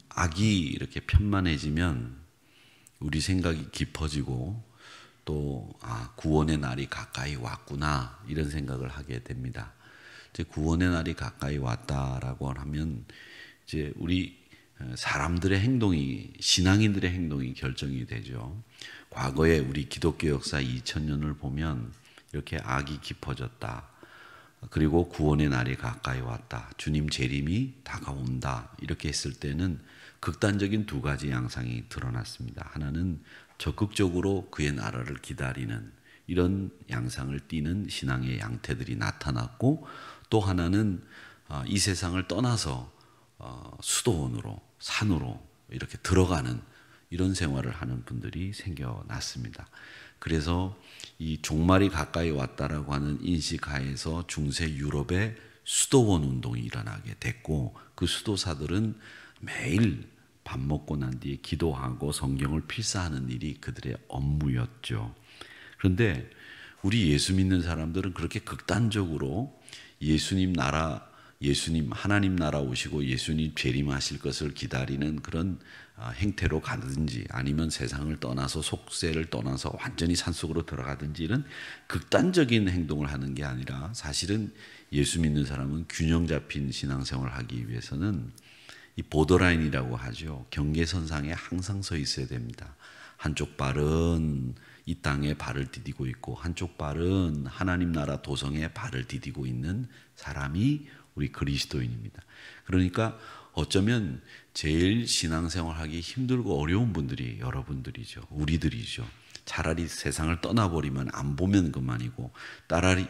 악이 이렇게 편만해지면 우리 생각이 깊어지고 또 구원의 날이 가까이 왔구나 이런 생각을 하게 됩니다. 이제 구원의 날이 가까이 왔다라고 하면 이제 우리 사람들의 행동이, 신앙인들의 행동이 결정이 되죠. 과거에 우리 기독교 역사 2000년을 보면 이렇게 악이 깊어졌다. 그리고 구원의 날이 가까이 왔다. 주님 재림이 다가온다. 이렇게 했을 때는 극단적인 두 가지 양상이 드러났습니다. 하나는 적극적으로 그의 나라를 기다리는 이런 양상을 띠는 신앙의 양태들이 나타났고, 또 하나는 이 세상을 떠나서 수도원으로, 산으로 이렇게 들어가는 이런 생활을 하는 분들이 생겨났습니다. 그래서 이 종말이 가까이 왔다라고 하는 인식 하에서 중세 유럽의 수도원 운동이 일어나게 됐고, 그 수도사들은 매일 밥 먹고 난 뒤에 기도하고 성경을 필사하는 일이 그들의 업무였죠. 그런데 우리 예수 믿는 사람들은 그렇게 극단적으로 예수님 하나님 나라 오시고 예수님 재림하실 것을 기다리는 그런 행태로 가든지, 아니면 세상을 떠나서 속세를 떠나서 완전히 산속으로 들어가든지, 이런 극단적인 행동을 하는 게 아니라, 사실은 예수 믿는 사람은 균형 잡힌 신앙생활을 하기 위해서는 이 보더라인이라고 하죠. 경계선상에 항상 서 있어야 됩니다. 한쪽 발은 이 땅에 발을 디디고 있고 한쪽 발은 하나님 나라 도성에 발을 디디고 있는 사람이 우리 그리스도인입니다. 그러니까 어쩌면 제일 신앙생활하기 힘들고 어려운 분들이 여러분들이죠. 우리들이죠. 차라리 세상을 떠나버리면 안 보면 그만이고,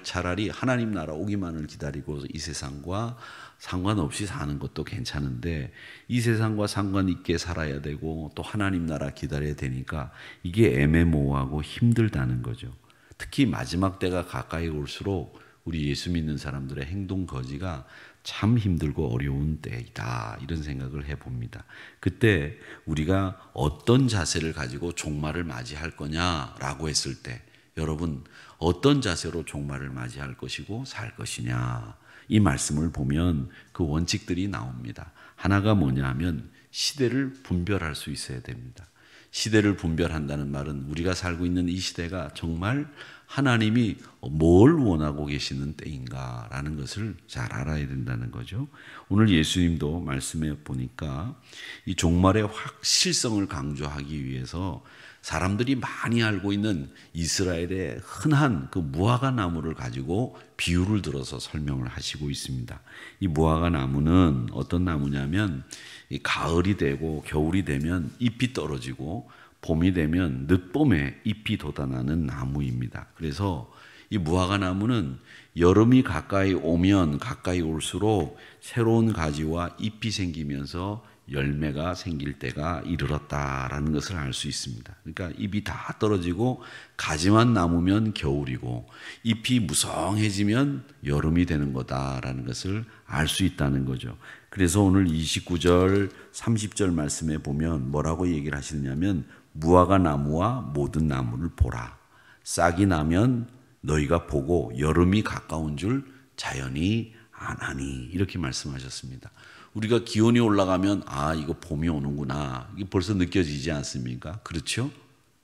차라리 하나님 나라 오기만을 기다리고 이 세상과 상관없이 사는 것도 괜찮은데, 이 세상과 상관 있게 살아야 되고 또 하나님 나라 기다려야 되니까 이게 애매모호하고 힘들다는 거죠. 특히 마지막 때가 가까이 올수록 우리 예수 믿는 사람들의 행동 거지가 참 힘들고 어려운 때이다, 이런 생각을 해봅니다. 그때 우리가 어떤 자세를 가지고 종말을 맞이할 거냐라고 했을 때, 여러분 어떤 자세로 종말을 맞이할 것이고 살 것이냐, 이 말씀을 보면 그 원칙들이 나옵니다. 하나가 뭐냐 하면 시대를 분별할 수 있어야 됩니다. 시대를 분별한다는 말은 우리가 살고 있는 이 시대가 정말 하나님이 뭘 원하고 계시는 때인가라는 것을 잘 알아야 된다는 거죠. 오늘 예수님도 말씀해 보니까 이 종말의 확실성을 강조하기 위해서 사람들이 많이 알고 있는 이스라엘의 흔한 그 무화과 나무를 가지고 비유를 들어서 설명을 하시고 있습니다. 이 무화과 나무는 어떤 나무냐면, 이 가을이 되고 겨울이 되면 잎이 떨어지고 봄이 되면 늦봄에 잎이 돋아나는 나무입니다. 그래서 이 무화과 나무는 여름이 가까이 오면 가까이 올수록 새로운 가지와 잎이 생기면서 열매가 생길 때가 이르렀다라는 것을 알 수 있습니다. 그러니까 잎이 다 떨어지고 가지만 남으면 겨울이고 잎이 무성해지면 여름이 되는 거다라는 것을 알 수 있다는 거죠. 그래서 오늘 29절 30절 말씀에 보면 뭐라고 얘기를 하시느냐면, 무화과 나무와 모든 나무를 보라. 싹이 나면 너희가 보고 여름이 가까운 줄 자연히 아나니, 이렇게 말씀하셨습니다. 우리가 기온이 올라가면 이거 봄이 오는구나, 이게 벌써 느껴지지 않습니까? 그렇죠?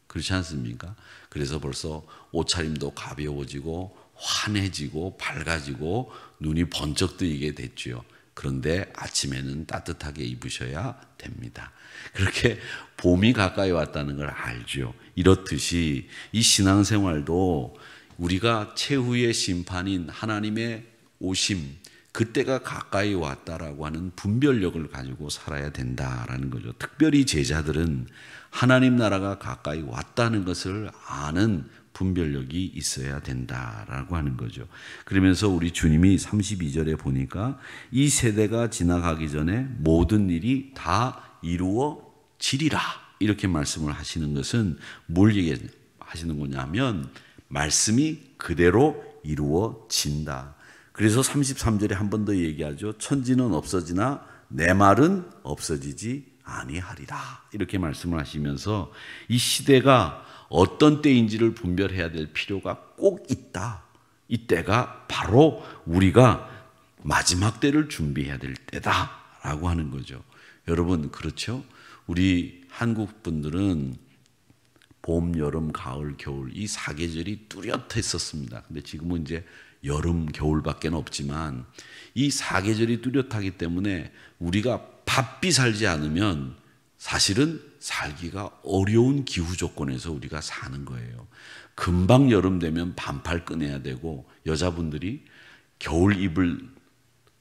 그렇지 않습니까? 그래서 벌써 옷차림도 가벼워지고 환해지고 밝아지고 눈이 번쩍 뜨이게 됐죠. 그런데 아침에는 따뜻하게 입으셔야 됩니다. 그렇게 봄이 가까이 왔다는 걸 알죠. 이렇듯이 이 신앙생활도 우리가 최후의 심판인 하나님의 오심, 그때가 가까이 왔다라고 하는 분별력을 가지고 살아야 된다라는 거죠. 특별히 제자들은 하나님 나라가 가까이 왔다는 것을 아는 분별력이 있어야 된다라고 하는 거죠. 그러면서 우리 주님이 32절에 보니까 이 세대가 지나가기 전에 모든 일이 다 이루어지리라, 이렇게 말씀을 하시는 것은 뭘 얘기하시는 거냐면, 말씀이 그대로 이루어진다. 그래서 33절에 한 번 더 얘기하죠. 천지는 없어지나 내 말은 없어지지 아니하리라, 이렇게 말씀을 하시면서 이 시대가 어떤 때인지를 분별해야 될 필요가 꼭 있다. 이 때가 바로 우리가 마지막 때를 준비해야 될 때다라고 하는 거죠. 여러분 그렇죠? 우리 한국 분들은 봄, 여름, 가을, 겨울 이 사계절이 뚜렷했었습니다. 근데 지금은 이제 여름, 겨울밖에 없지만 이 사계절이 뚜렷하기 때문에 우리가 바삐 살지 않으면 사실은 살기가 어려운 기후 조건에서 우리가 사는 거예요. 금방 여름 되면 반팔 꺼내야 되고 여자분들이 겨울 입을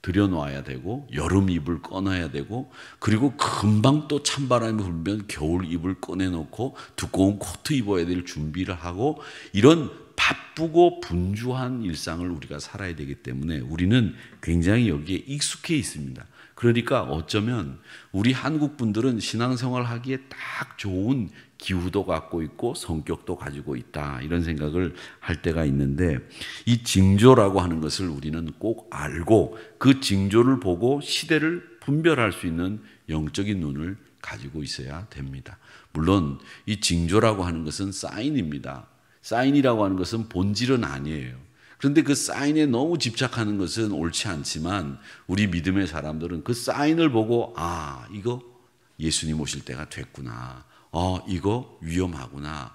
들여놓아야 되고 여름 이불 꺼놔야 되고 그리고 금방 또 찬바람이 불면 겨울 이불 꺼내놓고 두꺼운 코트 입어야 될 준비를 하고 이런 바쁘고 분주한 일상을 우리가 살아야 되기 때문에 우리는 굉장히 여기에 익숙해 있습니다. 그러니까 어쩌면 우리 한국 분들은 신앙생활 하기에 딱 좋은 기후도 갖고 있고 성격도 가지고 있다 이런 생각을 할 때가 있는데 이 징조라고 하는 것을 우리는 꼭 알고 그 징조를 보고 시대를 분별할 수 있는 영적인 눈을 가지고 있어야 됩니다. 물론 이 징조라고 하는 것은 사인입니다. 사인이라고 하는 것은 본질은 아니에요. 그런데 그 사인에 너무 집착하는 것은 옳지 않지만 우리 믿음의 사람들은 그 사인을 보고 아 이거 예수님 오실 때가 됐구나. 이거 위험하구나.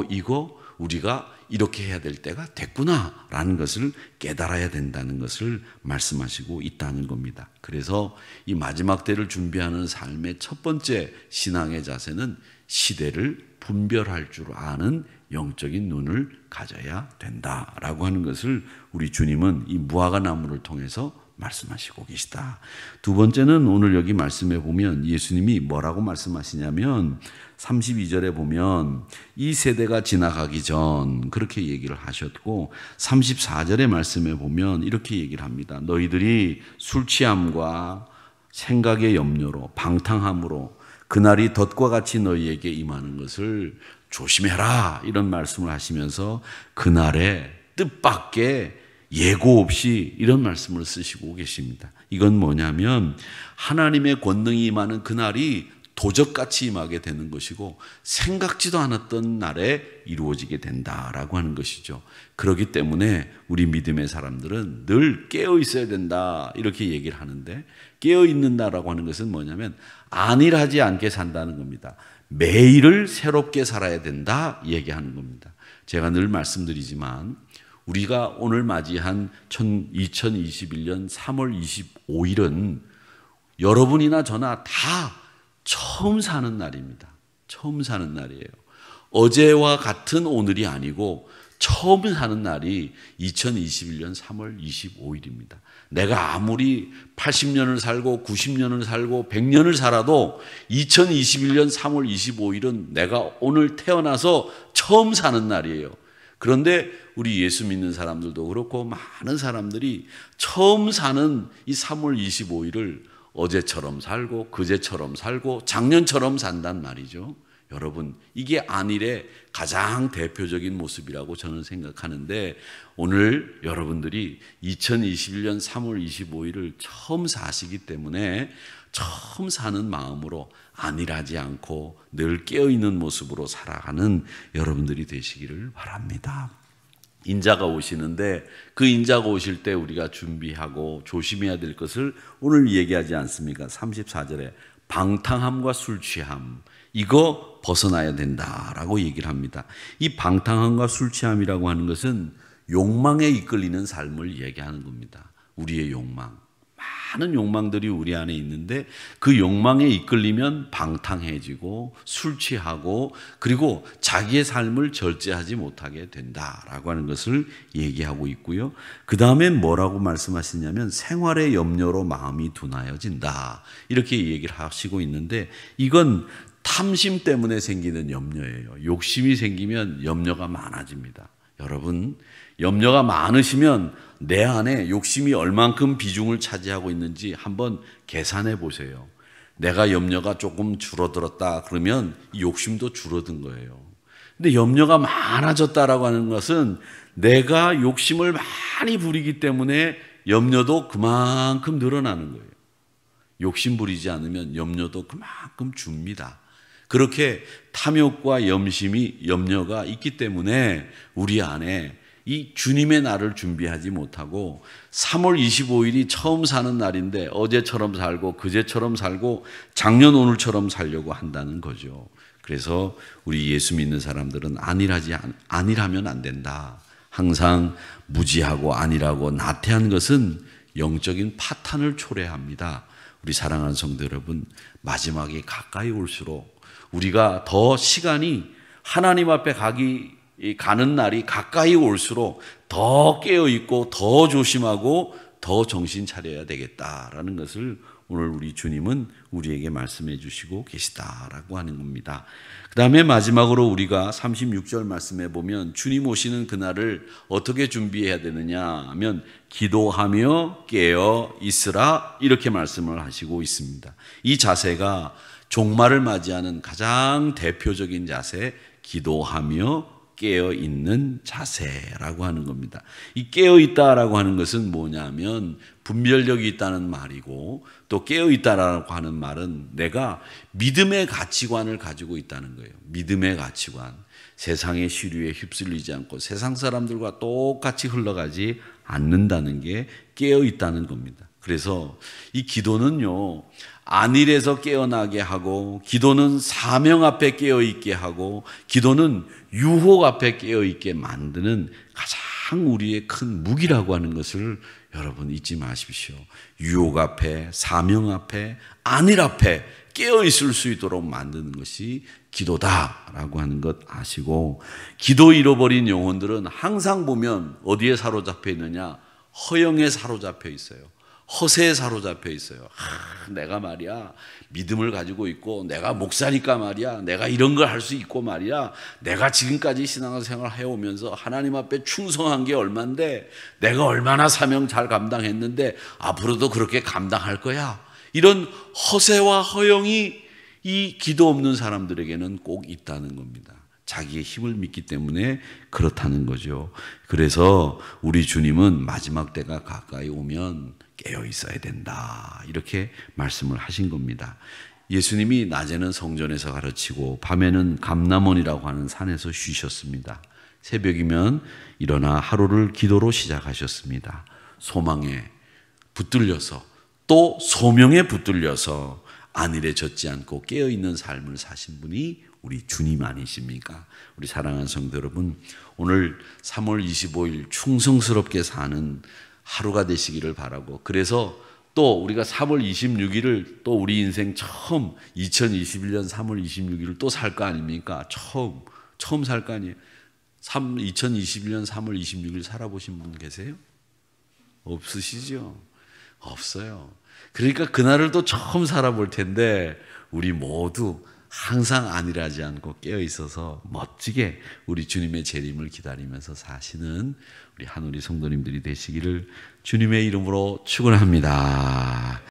이거 우리가 이렇게 해야 될 때가 됐구나. 라는 것을 깨달아야 된다는 것을 말씀하시고 있다는 겁니다. 그래서 이 마지막 때를 준비하는 삶의 첫 번째 신앙의 자세는 시대를 분별할 줄 아는 영적인 눈을 가져야 된다라고 하는 것을 우리 주님은 이 무화과 나무를 통해서 말씀하시고 계시다. 두 번째는 오늘 여기 말씀해 보면 예수님이 뭐라고 말씀하시냐면 32절에 보면 이 세대가 지나가기 전 그렇게 얘기를 하셨고 34절의 말씀에 보면 이렇게 얘기를 합니다. 너희들이 술 취함과 생각의 염려로 방탕함으로 그날이 덫과 같이 너희에게 임하는 것을 조심해라 이런 말씀을 하시면서 그날의 뜻밖의 예고 없이 이런 말씀을 쓰시고 계십니다. 이건 뭐냐면 하나님의 권능이 임하는 그날이 도적같이 임하게 되는 것이고 생각지도 않았던 날에 이루어지게 된다라고 하는 것이죠. 그렇기 때문에 우리 믿음의 사람들은 늘 깨어 있어야 된다 이렇게 얘기를 하는데 깨어 있는다라고 하는 것은 뭐냐면 안일하지 않게 산다는 겁니다. 매일을 새롭게 살아야 된다 얘기하는 겁니다. 제가 늘 말씀드리지만 우리가 오늘 맞이한 2021년 3월 25일은 여러분이나 저나 다 처음 사는 날입니다. 처음 사는 날이에요. 어제와 같은 오늘이 아니고 처음 사는 날이 2021년 3월 25일입니다. 내가 아무리 80년을 살고 90년을 살고 100년을 살아도 2021년 3월 25일은 내가 오늘 태어나서 처음 사는 날이에요. 그런데 우리 예수 믿는 사람들도 그렇고 많은 사람들이 처음 사는 이 3월 25일을 어제처럼 살고 그제처럼 살고 작년처럼 산단 말이죠. 여러분 이게 안일의 가장 대표적인 모습이라고 저는 생각하는데 오늘 여러분들이 2021년 3월 25일을 처음 사시기 때문에 처음 사는 마음으로 안일하지 않고 늘 깨어있는 모습으로 살아가는 여러분들이 되시기를 바랍니다. 인자가 오시는데 그 인자가 오실 때 우리가 준비하고 조심해야 될 것을 오늘 얘기하지 않습니까? 34절에 방탕함과 술 취함 이거 벗어나야 된다라고 얘기를 합니다. 이 방탕함과 술 취함이라고 하는 것은 욕망에 이끌리는 삶을 얘기하는 겁니다. 우리의 욕망. 많은 욕망들이 우리 안에 있는데 그 욕망에 이끌리면 방탕해지고 술 취하고 그리고 자기의 삶을 절제하지 못하게 된다라고 하는 것을 얘기하고 있고요. 그 다음엔 뭐라고 말씀하시냐면 생활의 염려로 마음이 둔하여진다 이렇게 얘기를 하시고 있는데 이건 탐심 때문에 생기는 염려예요. 욕심이 생기면 염려가 많아집니다. 여러분 염려가 많으시면 내 안에 욕심이 얼만큼 비중을 차지하고 있는지 한번 계산해 보세요. 내가 염려가 조금 줄어들었다 그러면 이 욕심도 줄어든 거예요. 근데 염려가 많아졌다라고 하는 것은 내가 욕심을 많이 부리기 때문에 염려도 그만큼 늘어나는 거예요. 욕심 부리지 않으면 염려도 그만큼 줍니다. 그렇게 탐욕과 염려가 있기 때문에 우리 안에 이 주님의 날을 준비하지 못하고 3월 25일이 처음 사는 날인데 어제처럼 살고 그제처럼 살고 작년 오늘처럼 살려고 한다는 거죠. 그래서 우리 예수 믿는 사람들은 안일하면 안 된다. 항상 무지하고 안일하고 나태한 것은 영적인 파탄을 초래합니다. 우리 사랑하는 성도 여러분, 마지막에 가까이 올수록 우리가 더 시간이 하나님 앞에 가는 날이 가까이 올수록 더 깨어있고 더 조심하고 더 정신 차려야 되겠다라는 것을 오늘 우리 주님은 우리에게 말씀해 주시고 계시다라고 하는 겁니다. 그 다음에 마지막으로 우리가 36절 말씀해 보면 주님 오시는 그날을 어떻게 준비해야 되느냐 하면 기도하며 깨어 있으라 이렇게 말씀을 하시고 있습니다. 이 자세가 종말을 맞이하는 가장 대표적인 자세, 기도하며 깨어 있는 자세라고 하는 겁니다. 이 깨어 있다라고 하는 것은 뭐냐면 분별력이 있다는 말이고 또 깨어 있다라고 하는 말은 내가 믿음의 가치관을 가지고 있다는 거예요. 믿음의 가치관. 세상의 시류에 휩쓸리지 않고 세상 사람들과 똑같이 흘러가지 않는다는 게 깨어 있다는 겁니다. 그래서 이 기도는요, 안일해서 깨어나게 하고, 기도는 사명 앞에 깨어있게 하고, 기도는 유혹 앞에 깨어있게 만드는 가장 우리의 큰 무기라고 하는 것을 여러분 잊지 마십시오. 유혹 앞에, 사명 앞에, 안일 앞에 깨어있을 수 있도록 만드는 것이 기도다라고 하는 것 아시고, 기도 잃어버린 영혼들은 항상 보면 어디에 사로잡혀 있느냐? 허영에 사로잡혀 있어요. 허세에 사로잡혀 있어요. 내가 말이야 믿음을 가지고 있고 내가 목사니까 말이야 내가 이런 걸 할 수 있고 말이야 내가 지금까지 신앙생활 해오면서 하나님 앞에 충성한 게 얼만데 내가 얼마나 사명 잘 감당했는데 앞으로도 그렇게 감당할 거야. 이런 허세와 허영이 이 기도 없는 사람들에게는 꼭 있다는 겁니다. 자기의 힘을 믿기 때문에 그렇다는 거죠. 그래서 우리 주님은 마지막 때가 가까이 오면 깨어 있어야 된다 이렇게 말씀을 하신 겁니다. 예수님이 낮에는 성전에서 가르치고 밤에는 감람원이라고 하는 산에서 쉬셨습니다. 새벽이면 일어나 하루를 기도로 시작하셨습니다. 소망에 붙들려서 또 소명에 붙들려서 안일해졌지 않고 깨어있는 삶을 사신 분이 우리 주님 아니십니까? 우리 사랑하는 성도 여러분, 오늘 3월 25일 충성스럽게 사는 하루가 되시기를 바라고, 그래서 또 우리가 3월 26일을 또 우리 인생 처음 2021년 3월 26일을 또 살 거 아닙니까? 처음 살 거 아니에요. 2021년 3월 26일 살아보신 분 계세요? 없으시죠? 없어요. 그러니까 그날을 또 처음 살아볼 텐데 우리 모두 항상 안일하지 않고 깨어 있어서 멋지게 우리 주님의 재림을 기다리면서 사시는 우리 한우리 성도님들이 되시기를 주님의 이름으로 축원합니다.